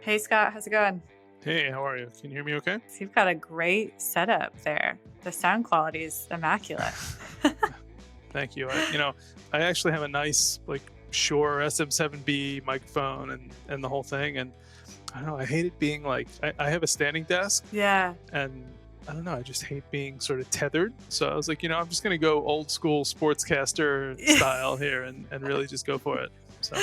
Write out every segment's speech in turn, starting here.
Hey Scott, how's it going? Hey, how are you? Can you hear me okay? So you've got a great setup there. The sound quality is immaculate. Thank you. I actually have a nice Shure SM7B microphone and the whole thing. And I don't know, I hate it being I have a standing desk, Yeah. and I don't know, I just hate being sort of tethered. So I was like, I'm just gonna go old school sportscaster style here and really just go for it. So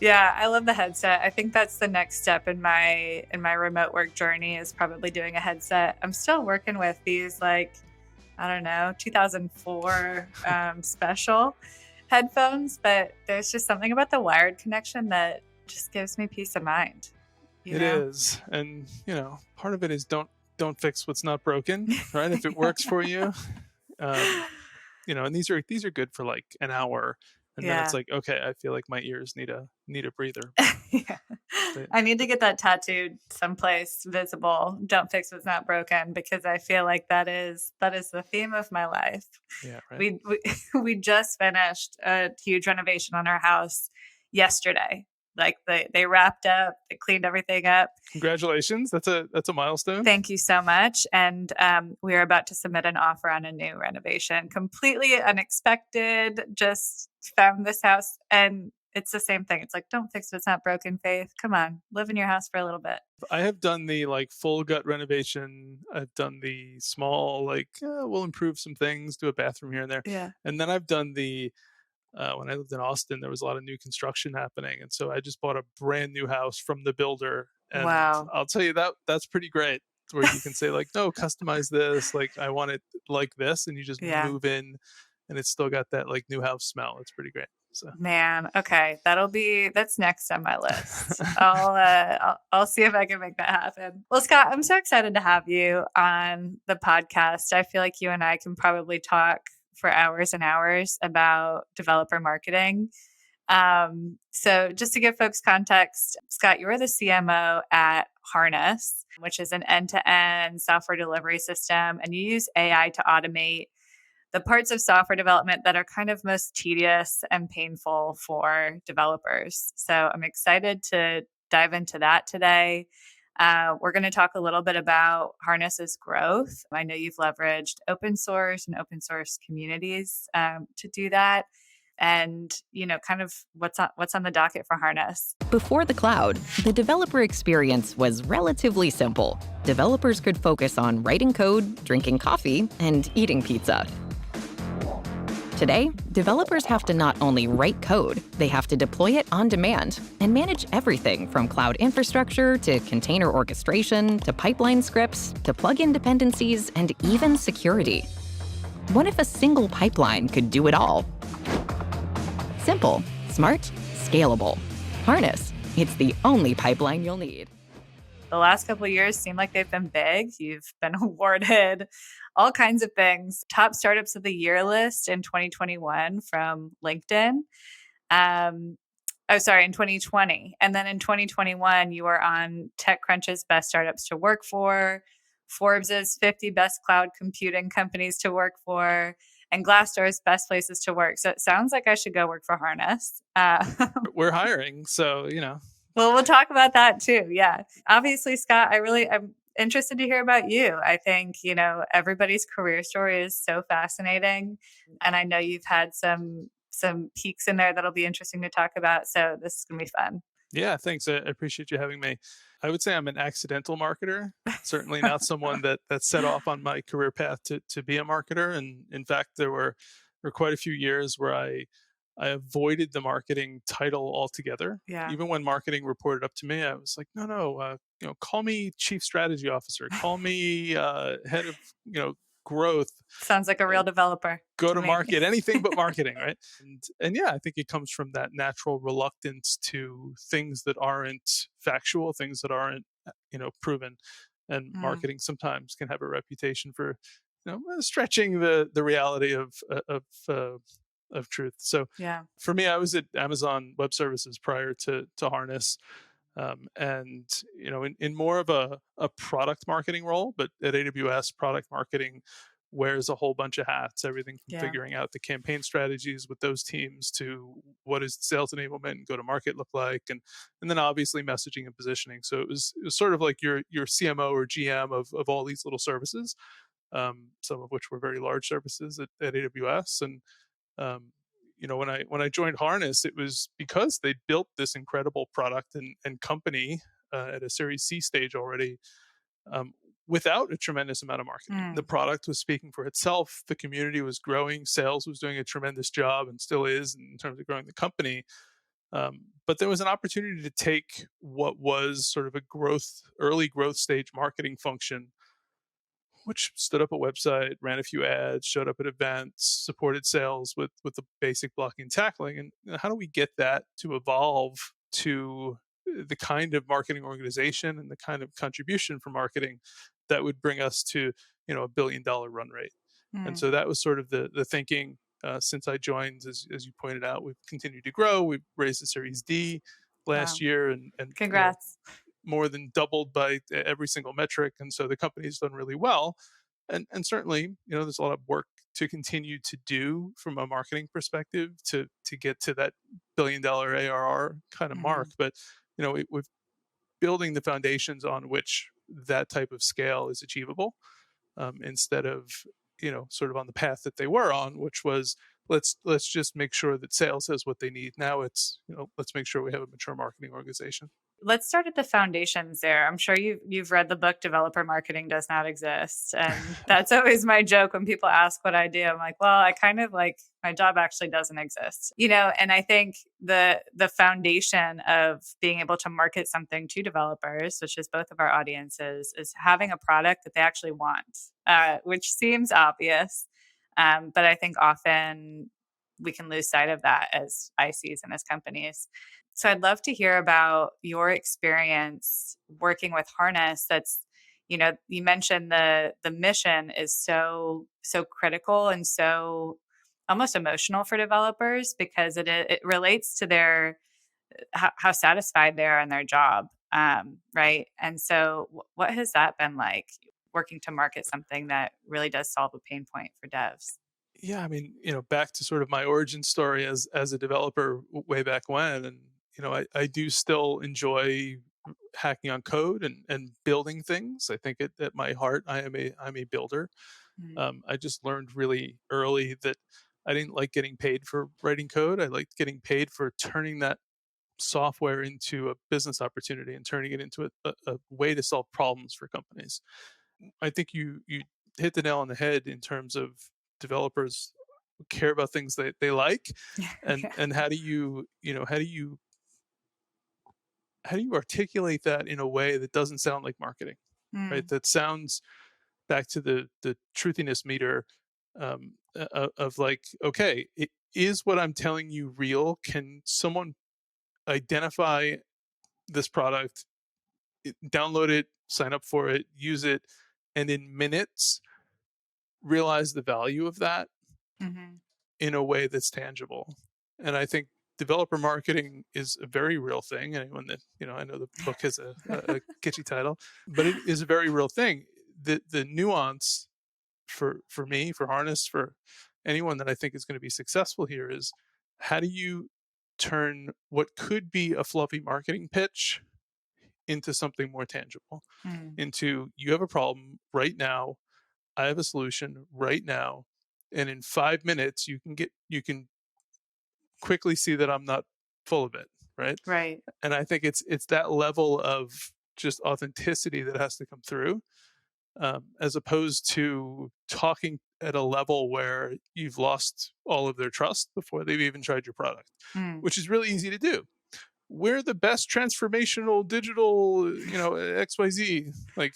Yeah, I love the headset. I think that's the next step in my remote work journey is probably doing a headset. I'm still working with these I don't know, 2004 special headphones, but there's just something about the wired connection that just gives me peace of mind, you it know? is. And part of it is don't fix what's not broken, right? If it works for you. Um, and these are good for like an hour, and then it's Yeah. like, okay, I feel like my ears need a breather. Yeah. But I need to get that tattooed someplace visible. Don't fix what's not broken because I feel like that is the theme of my life. yeah, right. We we just finished a huge renovation on our house yesterday. Like they wrapped up, they cleaned everything up. Congratulations, that's a milestone. Thank you so much. And we are about to submit an offer on a new renovation. Completely unexpected. Just found this house and it's the same thing. It's like, don't fix what's not broken, Faith. Come on, live in your house for a little bit. I have done the full gut renovation. I've done the small we'll improve some things, do a bathroom here and there, Yeah. and then I've done the when I lived in Austin, there was a lot of new construction happening, and so I just bought a brand new house from the builder. And Wow. I'll tell you that's pretty great. Where you can say no, customize this. I want it like this, and you just Yeah. move in, and it's still got that new house smell. It's pretty great. So Man, okay, that's next on my list. I'll see if I can make that happen. Well, Scott, I'm so excited to have you on the podcast. I feel like you and I can probably talk for hours and hours about developer marketing. So just to give folks context, Scott, you are the CMO at Harness, which is an end-to-end software delivery system, and you use AI to automate the parts of software development that are kind of most tedious and painful for developers. So I'm excited to dive into that today. We're going to talk a little bit about Harness's growth. I know you've leveraged open source and open source communities to do that. And kind of what's on the docket for Harness. Before the cloud, the developer experience was relatively simple. Developers could focus on writing code, drinking coffee, and eating pizza. Today, developers have to not only write code, they have to deploy it on demand and manage everything from cloud infrastructure to container orchestration to pipeline scripts to plugin dependencies and even security. What if a single pipeline could do it all? Simple, smart, scalable. Harness, it's the only pipeline you'll need. The last couple of years seem like they've been big. You've been awarded all kinds of things. Top Startups of the Year list in 2021 from LinkedIn. In 2020. And then in 2021, you were on TechCrunch's Best Startups to Work For, Forbes's 50 Best Cloud Computing Companies to Work For, and Glassdoor's Best Places to Work. So it sounds like I should go work for Harness. we're hiring, so Well, we'll talk about that too. Yeah. Obviously, Scott, I'm interested to hear about you. I think, everybody's career story is so fascinating. And I know you've had some peaks in there that'll be interesting to talk about. So this is going to be fun. Yeah, thanks. I appreciate you having me. I would say I'm an accidental marketer, certainly not someone that set off on my career path to be a marketer. And in fact, there were quite a few years where I avoided the marketing title altogether. Yeah. Even when marketing reported up to me, I was like, no, call me chief strategy officer, call me head of growth. Sounds like a real developer. Go to to me. market, anything but marketing, right? And yeah, I think it comes from that natural reluctance to things that aren't factual, things that aren't proven. And marketing sometimes can have a reputation for stretching the reality of truth. So Yeah. for me, I was at Amazon Web Services prior to Harness. And in more of a product marketing role, but at AWS, product marketing wears a whole bunch of hats, everything from Yeah. figuring out the campaign strategies with those teams to what does sales enablement and go to market look like, and then obviously messaging and positioning. So it was sort of like your CMO or GM of all these little services, some of which were very large services at AWS. And um, when I joined Harness, it was because they built this incredible product and company at a Series C stage already, um, without a tremendous amount of marketing. The product was speaking for itself. The community was growing. Sales was doing a tremendous job and still is in terms of growing the company. But there was an opportunity to take what was sort of a early growth stage marketing function, which stood up a website, ran a few ads, showed up at events, supported sales with the basic blocking and tackling. And how do we get that to evolve to the kind of marketing organization and the kind of contribution for marketing that would bring us to $1 billion run rate? And so that was sort of the thinking. Since I joined, as you pointed out, we've continued to grow. We've raised the Series D last year, and congrats. More than doubled by every single metric. And so the company's done really well. And certainly, there's a lot of work to continue to do from a marketing perspective to get to that $1 billion ARR kind of mark. But, we're building the foundations on which that type of scale is achievable, instead of, sort of on the path that they were on, which was let's just make sure that sales has what they need. Now it's, let's make sure we have a mature marketing organization. Let's start at the foundations there. I'm sure you've read the book Developer Marketing Does Not Exist. And that's always my joke when people ask what I do. I'm like, well, I kind of like my job actually doesn't exist. And I think the foundation of being able to market something to developers, which is both of our audiences, is having a product that they actually want, which seems obvious. But I think often we can lose sight of that as ICs and as companies. So I'd love to hear about your experience working with Harness. That's, you mentioned the mission is so critical and so almost emotional for developers because it relates to their how satisfied they are in their job, right? And so what has that been like, working to market something that really does solve a pain point for devs? Yeah, I mean, back to sort of my origin story as a developer way back when, and I do still enjoy hacking on code and building things. I think at my heart, I'm a builder. I just learned really early that I didn't like getting paid for writing code. I liked getting paid for turning that software into a business opportunity and turning it into a way to solve problems for companies. I think you hit the nail on the head in terms of developers care about things that they like, and how do you articulate that in a way that doesn't sound like marketing, right? That sounds back to the truthiness meter, of like, okay, is what I'm telling you real? Can someone identify this product, download it, sign up for it, use it, and in minutes realize the value of that in a way that's tangible? And I think developer marketing is a very real thing. Anyone that, I know the book has a kitschy title, but it is a very real thing. The nuance for me, for Harness, for anyone that I think is going to be successful here is, how do you turn what could be a fluffy marketing pitch into something more tangible, into, you have a problem right now, I have a solution right now, and in 5 minutes you can quickly see that I'm not full of it, right? Right. And I think it's that level of just authenticity that has to come through, as opposed to talking at a level where you've lost all of their trust before they've even tried your product, which is really easy to do. We're the best transformational digital, XYZ. Like,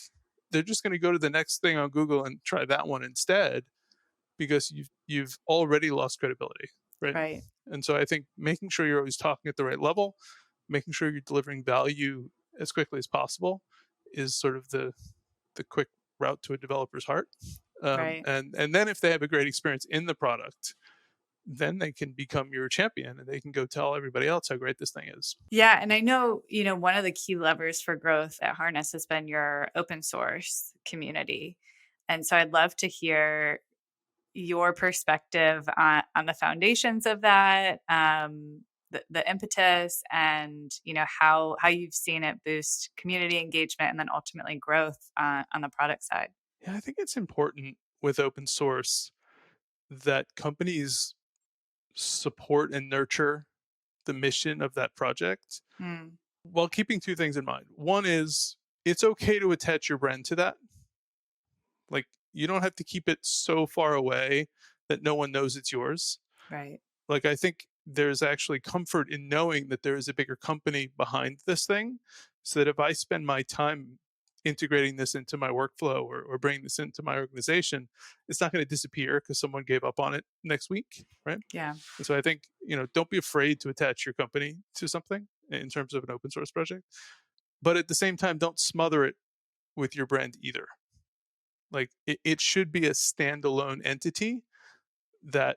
they're just going to go to the next thing on Google and try that one instead, because you've already lost credibility, right? Right. And so I think making sure you're always talking at the right level, making sure you're delivering value as quickly as possible, is sort of the quick route to a developer's heart. Right. And then if they have a great experience in the product, then they can become your champion and they can go tell everybody else how great this thing is. Yeah. And I know, one of the key levers for growth at Harness has been your open source community. And so I'd love to hear your perspective on the foundations of that, the impetus, and how you've seen it boost community engagement and then ultimately growth on the product side. Yeah, I think it's important with open source that companies support and nurture the mission of that project Mm, while keeping two things in mind. One is it's okay to attach your brand to that. Like, you don't have to keep it so far away that no one knows it's yours. right. Like, I think there's actually comfort in knowing that there is a bigger company behind this thing, so that if I spend my time integrating this into my workflow or bringing this into my organization, it's not going to disappear because someone gave up on it next week, right? Yeah. And so I think, don't be afraid to attach your company to something in terms of an open source project, but at the same time, don't smother it with your brand either. Like, it should be a standalone entity that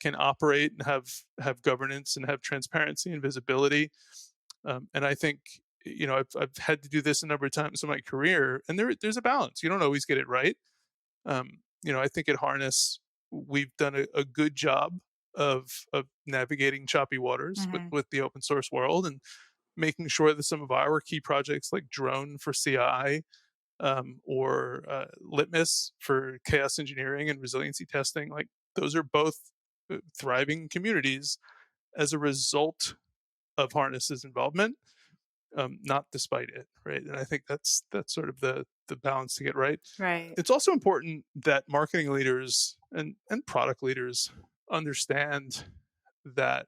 can operate and have governance and have transparency and visibility. And I think I've had to do this a number of times in my career, and there's a balance. You don't always get it right. I think at Harness we've done a good job of navigating choppy waters Mm-hmm. with the open source world, and making sure that some of our key projects like Drone for CI, or Litmus for chaos engineering and resiliency testing, like those are both thriving communities as a result of Harness's involvement, not despite it, right? And I think that's sort of the balance to get right. Right. It's also important that marketing leaders and product leaders understand that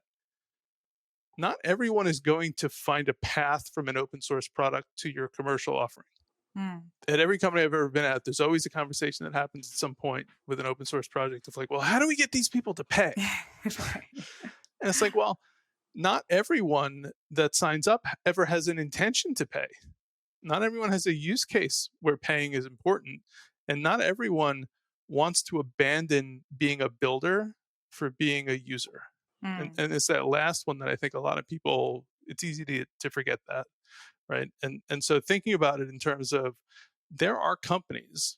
not everyone is going to find a path from an open source product to your commercial offering. Mm. At every company I've ever been at, there's always a conversation that happens at some point with an open source project of like, well, how do we get these people to pay? Right. And it's like, well, not everyone that signs up ever has an intention to pay. Not everyone has a use case where paying is important. And not everyone wants to abandon being a builder for being a user. Mm. And it's that last one that I think a lot of people, it's easy to forget that. Right. And so thinking about it in terms of, there are companies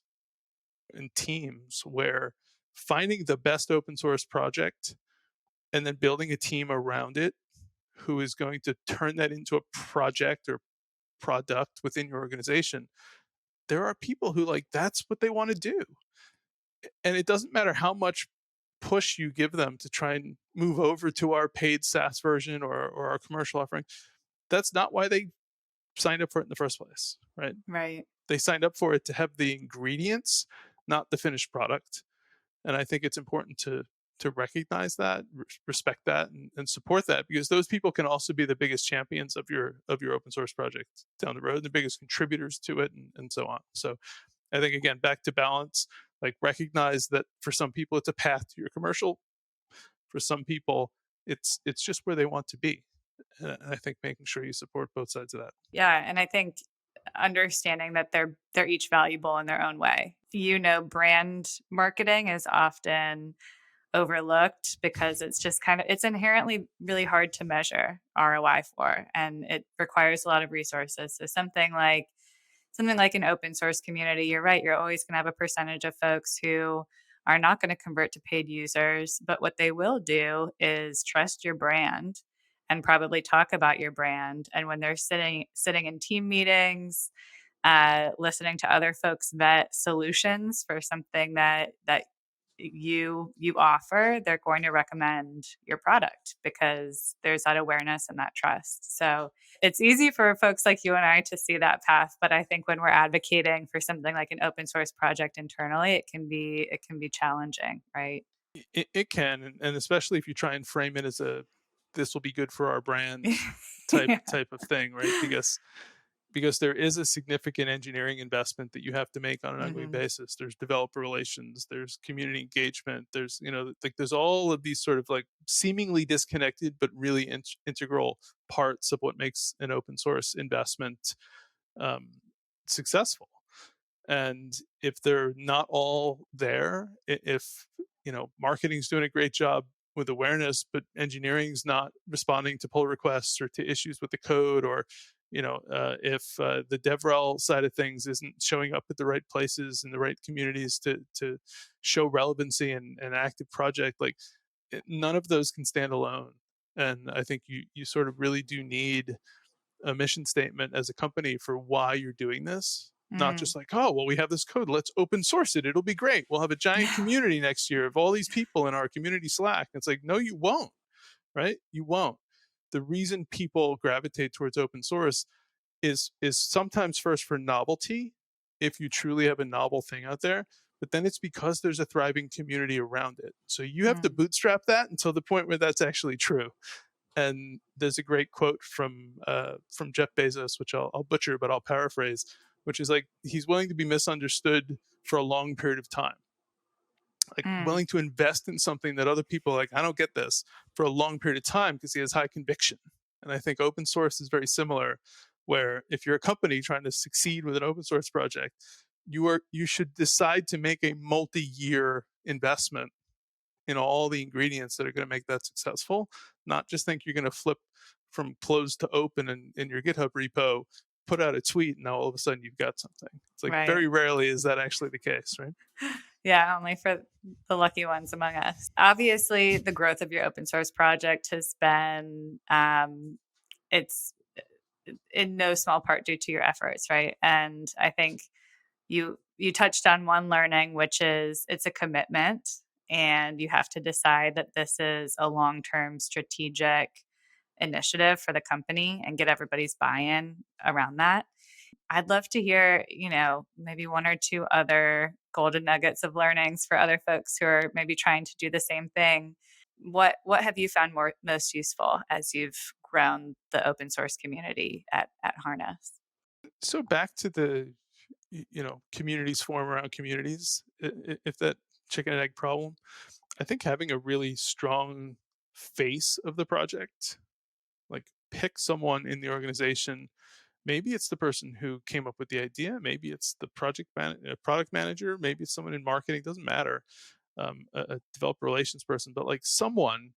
and teams where finding the best open source project and then building a team around it who is going to turn that into a project or product within your organization. There are people who, like, that's what they want to do. And it doesn't matter how much push you give them to try and move over to our paid SaaS version or our commercial offering. That's not why they signed up for it in the first place, right? Right. They signed up for it to have the ingredients, not the finished product. And I think it's important to recognize that, respect that, and support that, because those people can also be the biggest champions of your open source project down the road, the biggest contributors to it, and so on. So I think, again, back to balance, like, recognize that for some people it's a path to your commercial. For some people, it's just where they want to be. And I think making sure you support both sides of that. Yeah, and I think understanding that they're each valuable in their own way. Brand marketing is often overlooked because it's just it's inherently really hard to measure ROI for, and it requires a lot of resources. So something like an open source community, you're right, you're always going to have a percentage of folks who are not going to convert to paid users, but what they will do is trust your brand and probably talk about your brand. And when they're sitting in team meetings, listening to other folks vet solutions for something that you offer, they're going to recommend your product because there's that awareness and that trust. So it's easy for folks like you and I to see that path, but I think when we're advocating for something like an open source project internally, it can be challenging, right? It can, and especially if you try and frame it as this will be good for our brand type Yeah. type of thing, right? Because there is a significant engineering investment that you have to make on an ongoing basis. There's developer relations, there's community engagement, there's there's all of these sort of like seemingly disconnected but really integral parts of what makes an open source investment successful. And if they're not all there, if marketing's doing a great job with awareness, but engineering's not responding to pull requests or to issues with the code, or If the DevRel side of things isn't showing up at the right places in the right communities to show relevancy and an active project, like none of those can stand alone. And I think you sort of really do need a mission statement as a company for why you're doing this. Not just like, oh, well, we have this code, let's open source it, it'll be great, we'll have a giant community next year of all these people in our community Slack. It's like, no, you won't, right? You won't. The reason people gravitate towards open source is sometimes first for novelty, if you truly have a novel thing out there, but then it's because there's a thriving community around it. So you have to bootstrap that until the point where that's actually true. And there's a great quote from Jeff Bezos, which I'll butcher, but I'll paraphrase, which is like, he's willing to be misunderstood for a long period of time. Like willing to invest in something that other people are like, I don't get this, for a long period of time because he has high conviction. And I think open source is very similar, where if you're a company trying to succeed with an open source project, you should decide to make a multi-year investment in all the ingredients that are going to make that successful, not just think you're going to flip from closed to open in your GitHub repo, put out a tweet, and now all of a sudden you've got something. It's like very rarely is that actually the case, right? Yeah, only for the lucky ones among us. Obviously, the growth of your open source project has been, it's in no small part due to your efforts, right? And I think you touched on one learning, which is it's a commitment, and you have to decide that this is a long-term strategic initiative for the company and get everybody's buy-in around that. I'd love to hear, maybe one or two other golden nuggets of learnings for other folks who are maybe trying to do the same thing. What have you found most useful as you've grown the open source community at Harness? So back to the, communities form around communities. If that chicken and egg problem, I think having a really strong face of the project, like pick someone in the organization. Maybe it's the person who came up with the idea. Maybe it's the product manager. Maybe it's someone in marketing. Doesn't matter. A developer relations person, but like someone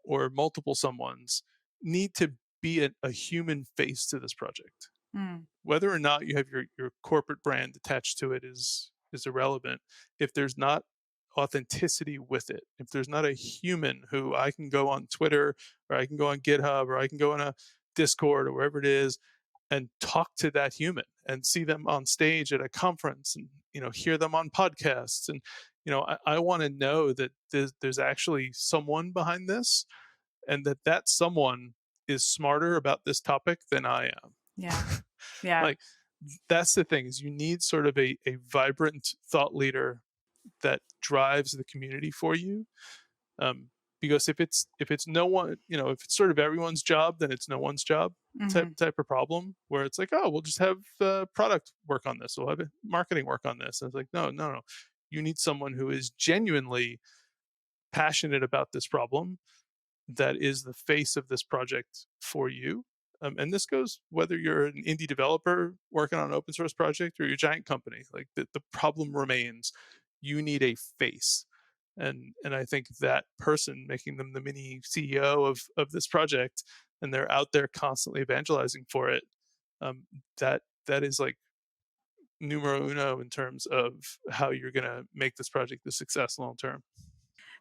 or multiple someones need to be a human face to this project. Whether or not you have your corporate brand attached to it is irrelevant. If there's not authenticity with it, if there's not a human who I can go on Twitter or I can go on GitHub or I can go on a Discord or wherever it is and talk to that human and see them on stage at a conference and hear them on podcasts, and I want to know that there's actually someone behind this, and that someone is smarter about this topic than I am. Yeah. Like that's the thing, is you need sort of a vibrant thought leader that drives the community for you. Because if it's no one, if it's sort of everyone's job, then it's no one's job type of problem, where it's like, oh, we'll just have product work on this, we'll have marketing work on this. And it's like, no. You need someone who is genuinely passionate about this problem, that is the face of this project for you. And this goes whether you're an indie developer working on an open source project or you're a giant company. Like the problem remains, you need a face. And I think that person, making them the mini CEO of this project, and they're out there constantly evangelizing for it, that is like numero uno in terms of how you're going to make this project a success long term.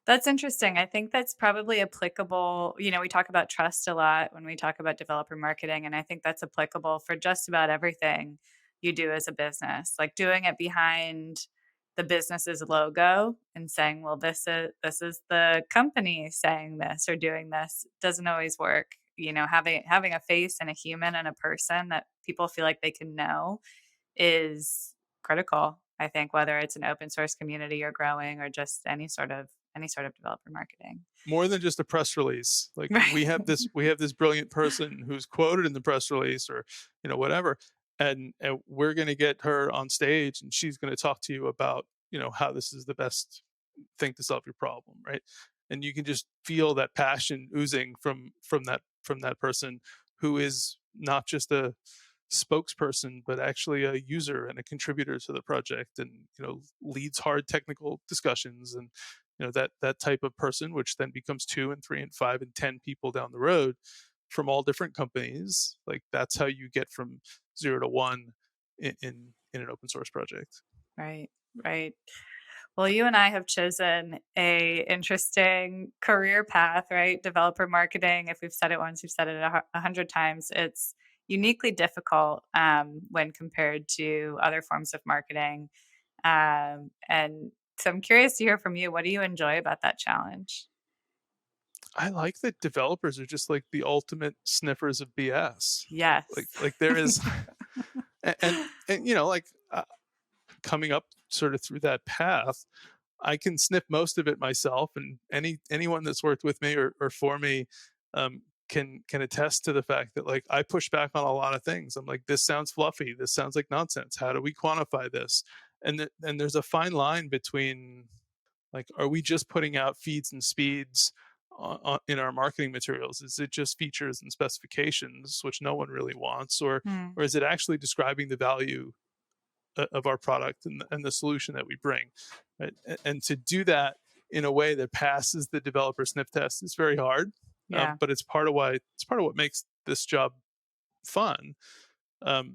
That's interesting. I think that's probably applicable. We talk about trust a lot when we talk about developer marketing, and I think that's applicable for just about everything you do as a business. Like doing it behind the business's logo and saying, well, this is the company saying this or doing this, doesn't always work. Having a face and a human and a person that people feel like they can know is critical. I think whether it's an open source community you're growing or just any sort of developer marketing. More than just a press release. Like right. we have this brilliant person who's quoted in the press release or whatever, and we're going to get her on stage and she's going to talk to you about how this is the best thing to solve your problem, right? And you can just feel that passion oozing from that person, who is not just a spokesperson but actually a user and a contributor to the project, and leads hard technical discussions, and that type of person, which then becomes 2 and 3 and 5 and 10 people down the road, from all different companies. Like that's how you get from 0 to 1 in an open source project. Right, right. Well, you and I have chosen a interesting career path, right? Developer marketing. If we've said it once, we've said it 100 times. It's uniquely difficult when compared to other forms of marketing. And so I'm curious to hear from you. What do you enjoy about that challenge? I like that developers are just like the ultimate sniffers of BS. Yes. Like there is, and like coming up sort of through that path, I can sniff most of it myself, and anyone that's worked with me or for me um, can attest to the fact that like I push back on a lot of things. I'm like, this sounds fluffy. This sounds like nonsense. How do we quantify this? And there's a fine line between like, are we just putting out feeds and speeds in our marketing materials? Is it just features and specifications, which no one really wants, or Hmm. is it actually describing the value of our product and the solution that we bring, right? And to do that in a way that passes the developer sniff test is very hard, Yeah. but it's part of what makes this job fun. At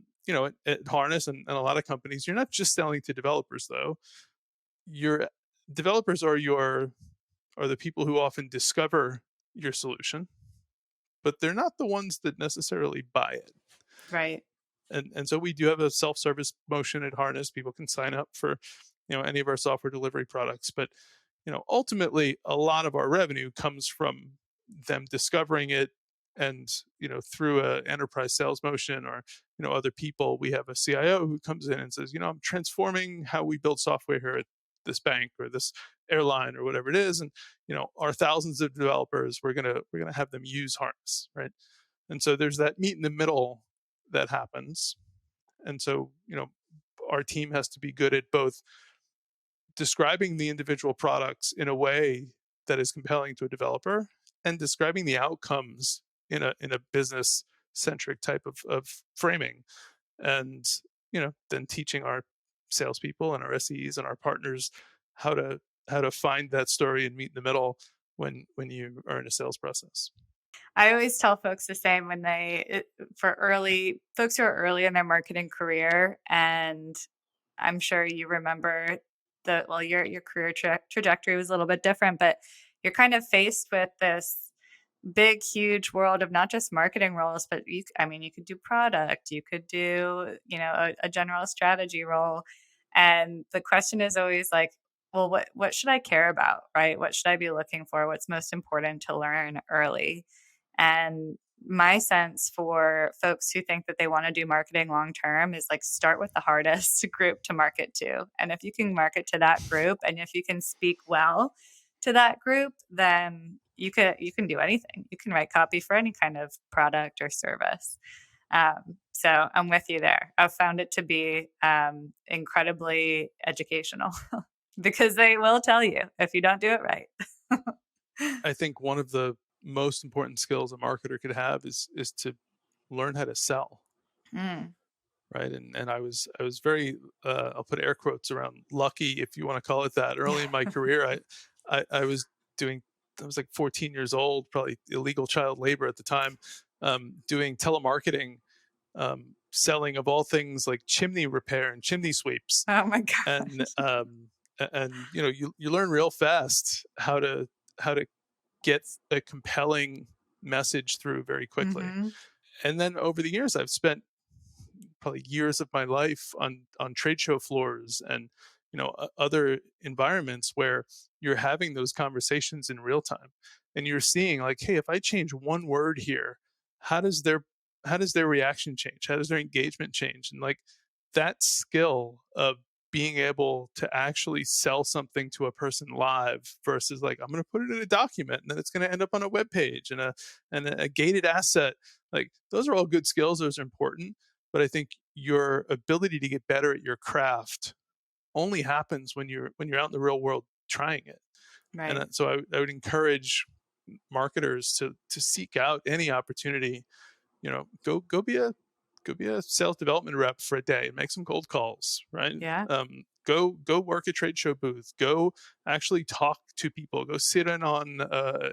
Harness and a lot of companies, you're not just selling to developers though. Your developers are the people who often discover your solution, but they're not the ones that necessarily buy it. Right. And so we do have a self-service motion at Harness. People can sign up for any of our software delivery products, but ultimately a lot of our revenue comes from them discovering it, and through a enterprise sales motion, or other people. We have a CIO who comes in and says, I'm transforming how we build software here at this bank or this airline or whatever it is, and our thousands of developers, we're gonna have them use Harness, right? And so there's that meet in the middle that happens. And so, our team has to be good at both describing the individual products in a way that is compelling to a developer, and describing the outcomes in a business centric type of framing. And, then teaching our salespeople and our SEs and our partners how to find that story and meet in the middle when you are in a sales process. I always tell folks the same for early folks who are early in their marketing career, and I'm sure you remember your career trajectory was a little bit different, but you're kind of faced with this big, huge world of not just marketing roles, but you could do product, you could do, a general strategy role. And the question is always like, well, what should I care about, right? What should I be looking for? What's most important to learn early? And my sense for folks who think that they want to do marketing long term is like start with the hardest group to market to. And if you can market to that group, and if you can speak well to that group, then you can do anything. You can write copy for any kind of product or service. So I'm with you there. I've found it to be incredibly educational because they will tell you if you don't do it right. I think one of the most important skills a marketer could have is to learn how to sell. Mm. Right. And I was very I'll put air quotes around lucky, if you want to call it that. Early in my career, I was like 14 years old, probably illegal child labor at the time, doing telemarketing, selling of all things like chimney repair and chimney sweeps. Oh my gosh. And you learn real fast how to get a compelling message through very quickly. Mm-hmm. And then over the years, I've spent probably years of my life on trade show floors and other environments where you're having those conversations in real time, and you're seeing like, hey, if I change one word here, how does their reaction change? How does their engagement change? And like that skill of being able to actually sell something to a person live versus like, I'm going to put it in a document and then it's going to end up on a web page and a gated asset. Like those are all good skills. Those are important. But I think your ability to get better at your craft only happens when you're out in the real world trying it. Right. And so I would encourage marketers to seek out any opportunity. Go be a sales development rep for a day and make some cold calls, right? Yeah. Go work a trade show booth. Go actually talk to people. Go sit in on a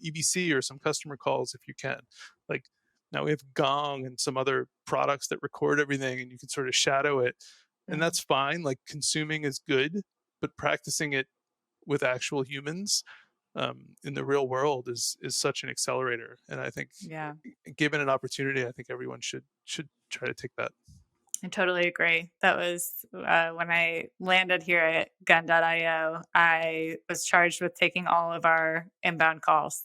EBC or some customer calls if you can. Like now we have Gong and some other products that record everything, and you can sort of shadow it, and that's fine. Like consuming is good, but practicing it with actual humans in the real world is such an accelerator. And I think, given an opportunity, I think everyone should try to take that. I totally agree. That was when I landed here at gun.io, I was charged with taking all of our inbound calls.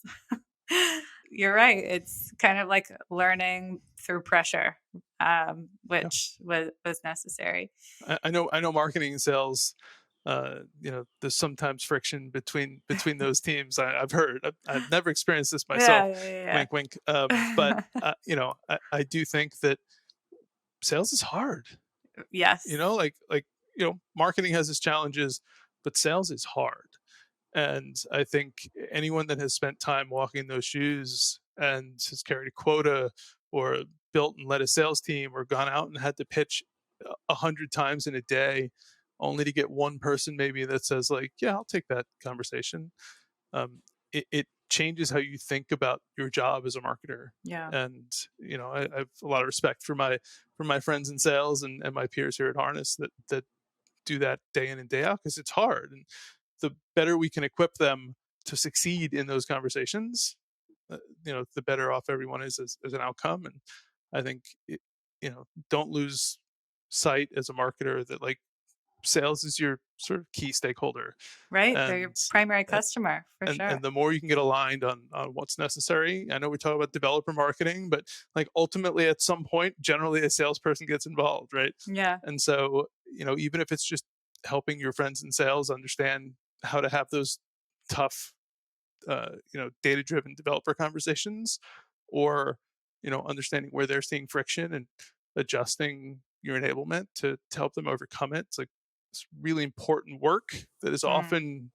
You're right. It's kind of like learning through pressure, which was necessary. I know marketing and sales, there's sometimes friction between those teams. I've heard. I've never experienced this myself. Wink, wink. But I do think that sales is hard. Yes. Marketing has its challenges, but sales is hard. And I think anyone that has spent time walking those shoes and has carried a quota or built and led a sales team or gone out and had to pitch 100 times in a day only to get one person maybe that says like, yeah, I'll take that conversation. It changes how you think about your job as a marketer. Yeah. And, I have a lot of respect for my friends in sales and my peers here at Harness that do that day in and day out, because it's hard. And the better we can equip them to succeed in those conversations, the better off everyone is as an outcome. And I think, don't lose sight as a marketer that like sales is your sort of key stakeholder. Right. They're your primary customer, for sure. And the more you can get aligned on what's necessary. I know we talk about developer marketing, but like ultimately at some point, generally a salesperson gets involved, right? Yeah. And so, even if it's just helping your friends in sales understand how to have those tough, data-driven developer conversations, or, understanding where they're seeing friction and adjusting your enablement to help them overcome it. It's like it's really important work that is often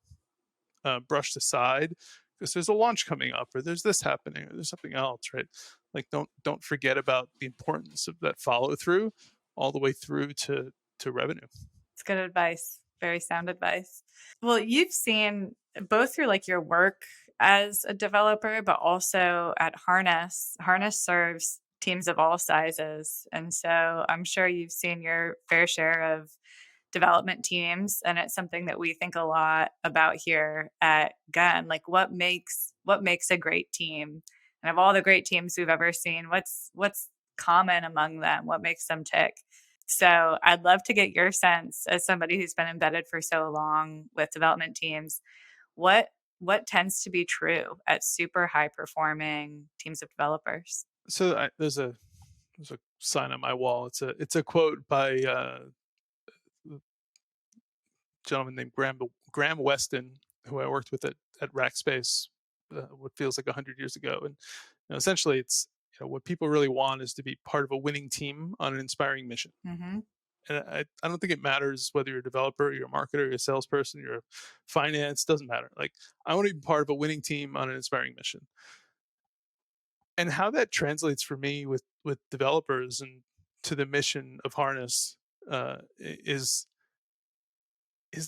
brushed aside because there's a launch coming up, or there's this happening, or there's something else, right? Like don't forget about the importance of that follow through all the way through to revenue. It's good advice. Very sound advice. Well, you've seen both through like your work as a developer, but also at Harness. Harness serves teams of all sizes. And so I'm sure you've seen your fair share of development teams. And it's something that we think a lot about here at Gun. Like what makes a great team? And of all the great teams we've ever seen, what's common among them? What makes them tick? So I'd love to get your sense as somebody who's been embedded for so long with development teams. What tends to be true at super high performing teams of developers? So there's a sign on my wall. It's a quote by a gentleman named Graham Weston, who I worked with at Rackspace what feels like 100 years ago. And essentially it's what people really want is to be part of a winning team on an inspiring mission. Mm-hmm. And I don't think it matters whether you're a developer, you're a marketer, you're a salesperson, you're a finance, doesn't matter. Like I want to be part of a winning team on an inspiring mission. And how that translates for me with developers and to the mission of Harness is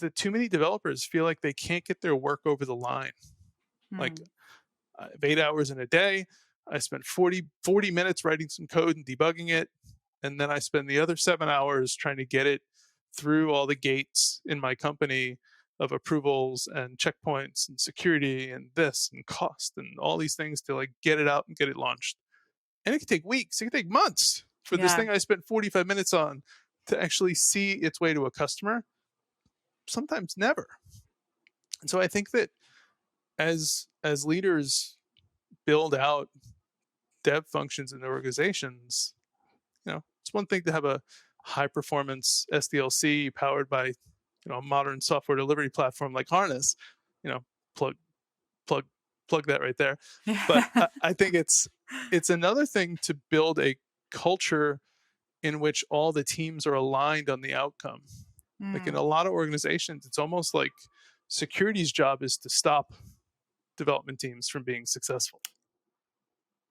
that too many developers feel like they can't get their work over the line. Like I have 8 hours in a day. I spend 40 minutes writing some code and debugging it. And then I spend the other 7 hours trying to get it through all the gates in my company of approvals and checkpoints and security and this and cost and all these things to like get it out and get it launched. And it can take weeks. It can take months for this thing I spent 45 minutes on to actually see its way to a customer. Sometimes never. And so I think that as leaders build out dev functions in their organizations, it's one thing to have a high performance SDLC powered by a modern software delivery platform like Harness. Plug that right there. But I think it's another thing to build a culture in which all the teams are aligned on the outcome. Like in a lot of organizations, it's almost like security's job is to stop development teams from being successful.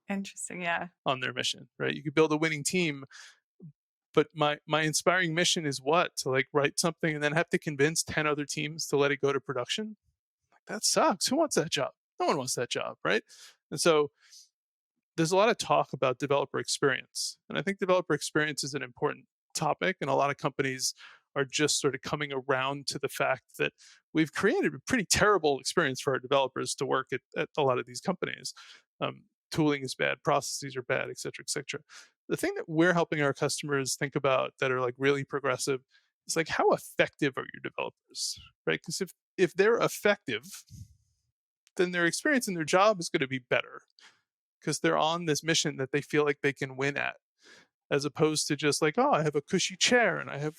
Interesting, yeah. On their mission, right? You could build a winning team, But my inspiring mission is what? To like write something and then have to convince 10 other teams to let it go to production? Like, that sucks. Who wants that job? No one wants that job, right? And so there's a lot of talk about developer experience. And I think developer experience is an important topic. And a lot of companies are just sort of coming around to the fact that we've created a pretty terrible experience for our developers to work at a lot of these companies. Tooling is bad, processes are bad, et cetera, et cetera. The thing that we're helping our customers think about that are like really progressive is like, how effective are your developers, right? Because if they're effective, then their experience in their job is going to be better because they're on this mission that they feel like they can win at, as opposed to just like, oh, I have a cushy chair and I have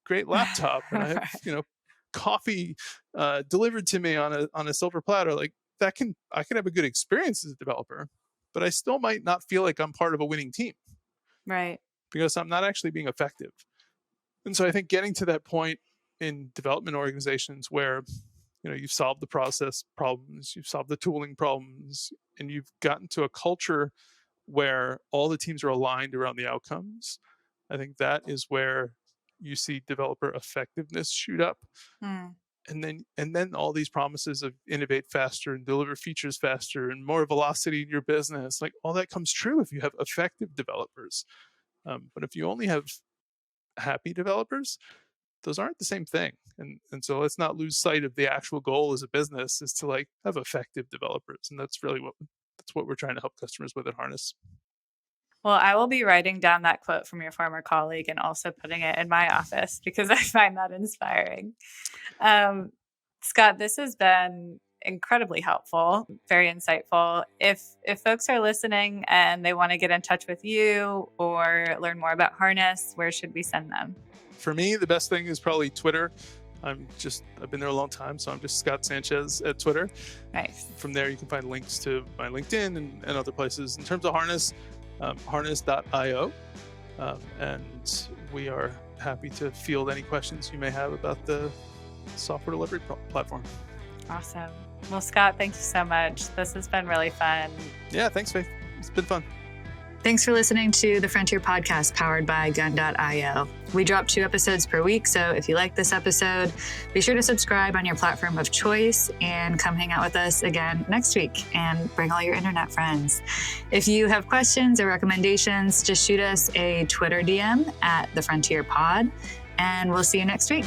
great laptop and I have, coffee delivered to me on a silver platter. Like I can have a good experience as a developer, but I still might not feel like I'm part of a winning team. Right. Because I'm not actually being effective. And so I think getting to that point in development organizations where, you've solved the process problems, you've solved the tooling problems, and you've gotten to a culture where all the teams are aligned around the outcomes. I think that is where you see developer effectiveness shoot up. And then all these promises of innovate faster and deliver features faster and more velocity in your business, like all that comes true if you have effective developers. But if you only have happy developers, those aren't the same thing. And so let's not lose sight of the actual goal as a business is to like have effective developers. And that's really what we're trying to help customers with at Harness. Well, I will be writing down that quote from your former colleague and also putting it in my office because I find that inspiring. Scott, this has been incredibly helpful, very insightful. If folks are listening and they want to get in touch with you or learn more about Harness, where should we send them? For me, the best thing is probably Twitter. I've been there a long time, so I'm just Scott Sanchez at Twitter. Nice. From there, you can find links to my LinkedIn and other places. In terms of Harness, harness.io. And we are happy to field any questions you may have about the software delivery platform. Awesome. Well, Scott, thank you so much. This has been really fun. Yeah, thanks, Faith. It's been fun. Thanks for listening to the Frontier Podcast powered by gun.io. We drop 2 episodes per week, so if you like this episode, be sure to subscribe on your platform of choice and come hang out with us again next week and bring all your internet friends. If you have questions or recommendations, just shoot us a Twitter DM at the Frontier Pod, and we'll see you next week.